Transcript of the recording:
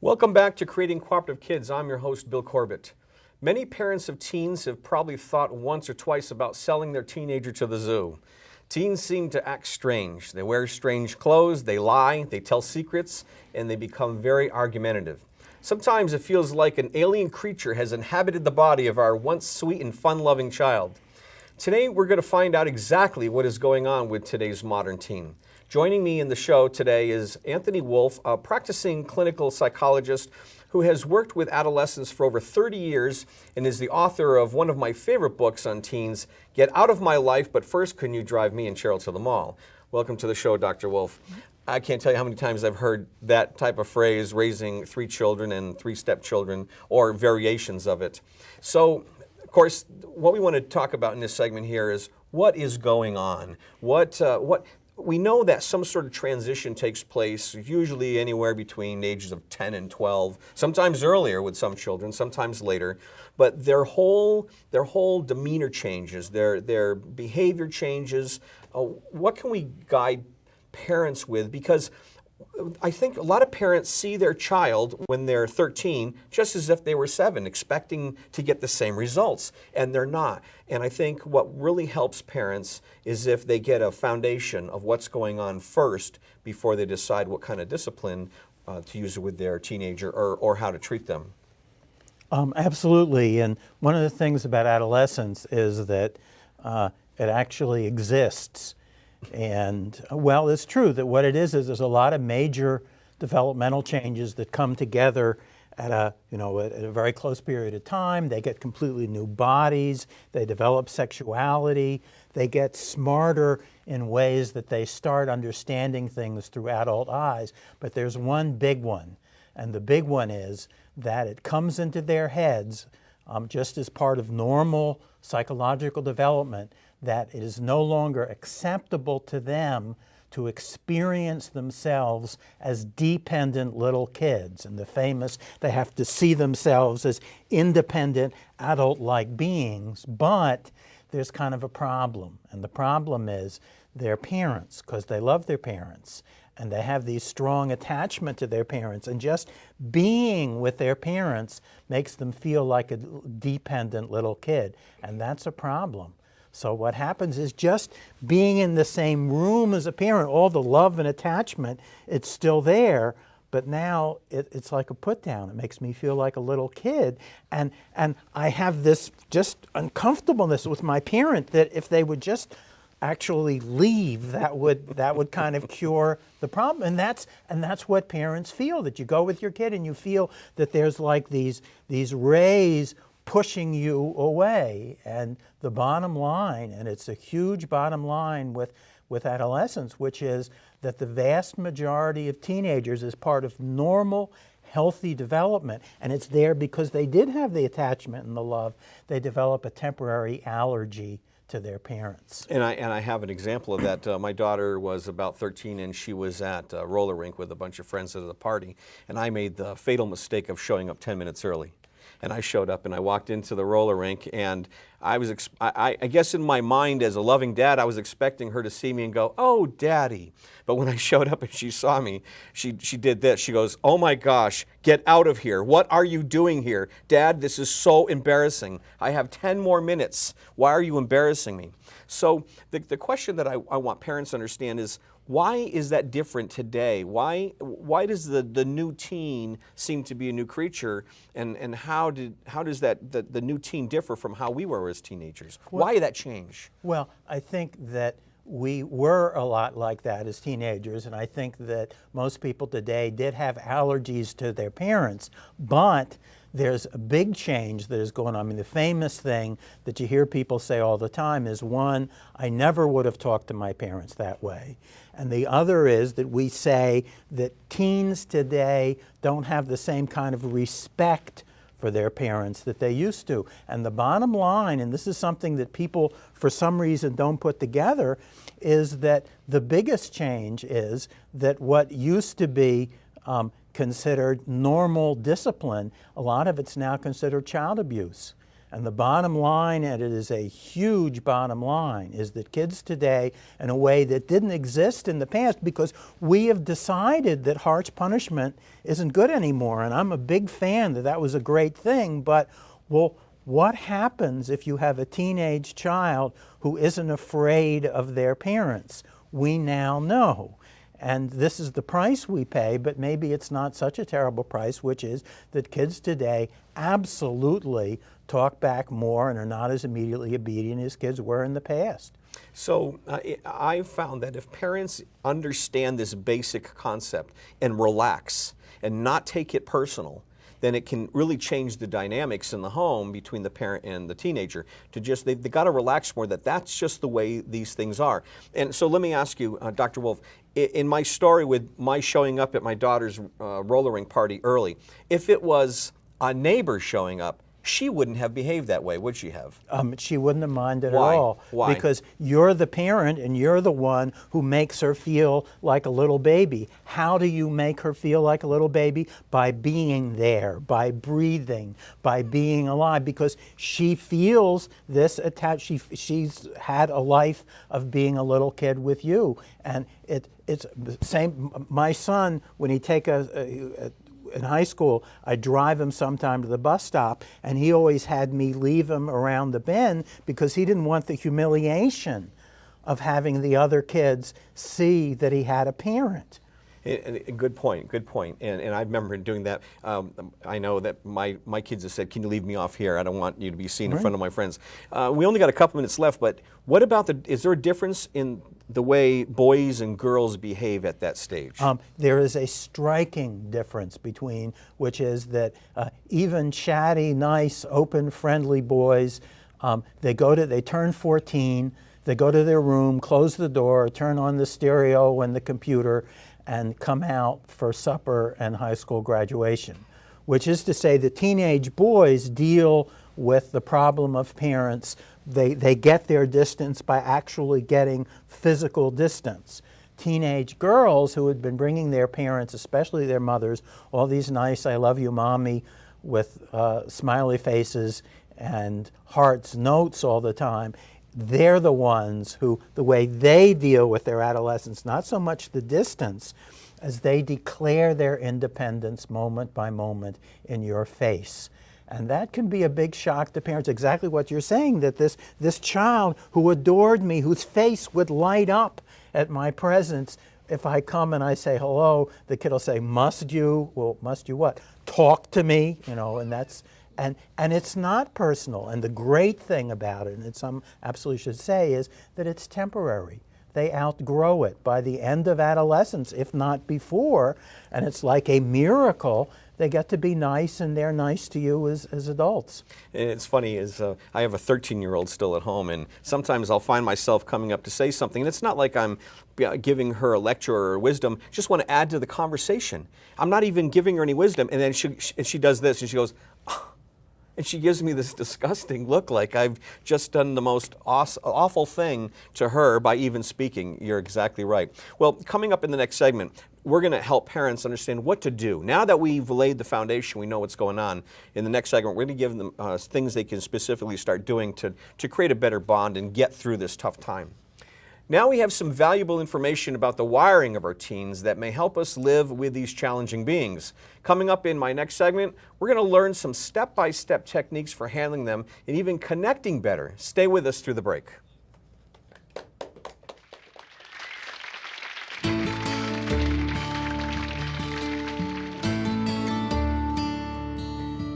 Welcome back to Creating Cooperative Kids. I'm your host, Bill Corbett. Many parents of teens have probably thought once or twice about selling their teenager to the zoo. Teens seem to act strange. They wear strange clothes, they lie, they tell secrets, and they become very argumentative. Sometimes it feels like an alien creature has inhabited the body of our once sweet and fun-loving child. Today, we're going to find out exactly what is going on with today's modern teen. Joining me in the show today is Anthony Wolf, a practicing clinical psychologist who has worked with adolescents for over 30 years and is the author of one of my favorite books on teens, Get Out of My Life, But First Can You Drive Me and Cheryl to the Mall? Welcome to the show, Dr. Wolf. I can't tell you how many times I've heard that type of phrase, raising 3 children and 3 stepchildren, or variations of it. So, of course, what we want to talk about in this segment here is what is going on. We know that some sort of transition takes place, usually anywhere between the ages of 10 and 12, sometimes earlier with some children, sometimes later. But their whole demeanor changes, their behavior changes. What can we guide parents with? Because I think a lot of parents see their child when they're 13 just as if they were 7, expecting to get the same results, and they're not. And I think what really helps parents is if they get a foundation of what's going on first before they decide what kind of discipline to use with their teenager or how to treat them. Absolutely, and one of the things about adolescence is that it actually exists. And well, it's true that what it is there's a lot of major developmental changes that come together at a very close period of time. They get completely new bodies, they develop sexuality, they get smarter in ways that they start understanding things through adult eyes. But there's one big one, and the big one is that it comes into their heads just as part of normal psychological development, that it is no longer acceptable to them to experience themselves as dependent little kids. And the famous, they have to see themselves as independent, adult-like beings, but there's kind of a problem. And the problem is their parents, because they love their parents, and they have these strong attachment to their parents, and just being with their parents makes them feel like a dependent little kid, and that's a problem. So what happens is just being in the same room as a parent, all the love and attachment, it's still there, but now it's like a put down. It makes me feel like a little kid. And I have this just uncomfortableness with my parent that if they would just actually leave, that would kind of cure the problem. And that's what parents feel, that you go with your kid and you feel that there's like these rays pushing you away. And the bottom line, and it's a huge bottom line with adolescence, which is that the vast majority of teenagers is part of normal, healthy development, and it's there because they did have the attachment and the love. They develop a temporary allergy to their parents. And I have an example of that. My daughter was about 13 and she was at a roller rink with a bunch of friends at a party, and I made the fatal mistake of showing up 10 minutes early. And I showed up and I walked into the roller rink, and I guess in my mind as a loving dad, I was expecting her to see me and go, "Oh, Daddy." But when I showed up and she saw me, she did this. She goes, "Oh my gosh, get out of here. What are you doing here? Dad, this is so embarrassing. I have 10 more minutes. Why are you embarrassing me?" So the question that I want parents to understand is, why is that different today? Why does the new teen seem to be a new creature, and how does the new teen differ from how we were as teenagers? Why did that change? Well, I think that we were a lot like that as teenagers, and I think that most people today did have allergies to their parents, but there's a big change that is going on. I mean, the famous thing that you hear people say all the time is, one, I never would have talked to my parents that way. And the other is that we say that teens today don't have the same kind of respect for their parents that they used to. And the bottom line, and this is something that people for some reason don't put together, is that the biggest change is that what used to be considered normal discipline, a lot of it's now considered child abuse. And the bottom line, and it is a huge bottom line, is that kids today, in a way that didn't exist in the past, because we have decided that harsh punishment isn't good anymore. And I'm a big fan that that was a great thing, but, well, what happens if you have a teenage child who isn't afraid of their parents? We now know. And this is the price we pay, but maybe it's not such a terrible price, which is that kids today absolutely talk back more and are not as immediately obedient as kids were in the past. So I've found that if parents understand this basic concept and relax and not take it personal, then it can really change the dynamics in the home between the parent and the teenager. To just, they've got to relax more, that's just the way these things are. And so let me ask you, Dr. Wolf, in my story with my showing up at my daughter's roller rink party early, if it was a neighbor showing up, she wouldn't have behaved that way, would she have? She wouldn't have minded Why? at all. Why? Because you're the parent and you're the one who makes her feel like a little baby. How do you make her feel like a little baby? By being there, by breathing, by being alive, because she feels this attached. She's had a life of being a little kid with you. And it's the same. My son, when he take in high school, I'd drive him sometime to the bus stop, and he always had me leave him around the bend because he didn't want the humiliation of having the other kids see that he had a parent. Good point, good point. And I remember doing that. I know that my kids have said, can you leave me off here? I don't want you to be seen in front of my friends. We only got a couple minutes left, but what about is there a difference in the way boys and girls behave at that stage? There is a striking difference between, which is that even chatty, nice, open, friendly boys, they turn 14, they go to their room, close the door, turn on the stereo and the computer, and come out for supper and high school graduation. Which is to say that teenage boys deal with the problem of parents. They get their distance by actually getting physical distance. Teenage girls who had been bringing their parents, especially their mothers, all these nice "I love you, mommy" with smiley faces and hearts notes all the time, they're the ones who, the way they deal with their adolescence, not so much the distance, as they declare their independence moment by moment in your face. And that can be a big shock to parents, exactly what you're saying, that this child who adored me, whose face would light up at my presence, if I come and I say hello, the kid will say, must you? Well, must you what? Talk to me, and that's, and it's not personal. And the great thing about it, and some absolutely should say, is that it's temporary. They outgrow it by the end of adolescence, if not before, and it's like a miracle. They get to be nice, and they're nice to you as adults. And it's funny, I have a 13-year-old still at home, and sometimes I'll find myself coming up to say something, and it's not like I'm giving her a lecture or wisdom, just want to add to the conversation. I'm not even giving her any wisdom, and then she does this, and she goes, oh, and she gives me this disgusting look like I've just done the most awful thing to her by even speaking. You're exactly right. Well, coming up in the next segment, we're going to help parents understand what to do. Now that we've laid the foundation, we know what's going on. In the next segment, we're going to give them things they can specifically start doing to create a better bond and get through this tough time. Now we have some valuable information about the wiring of our teens that may help us live with these challenging beings. Coming up in my next segment, we're going to learn some step-by-step techniques for handling them and even connecting better. Stay with us through the break.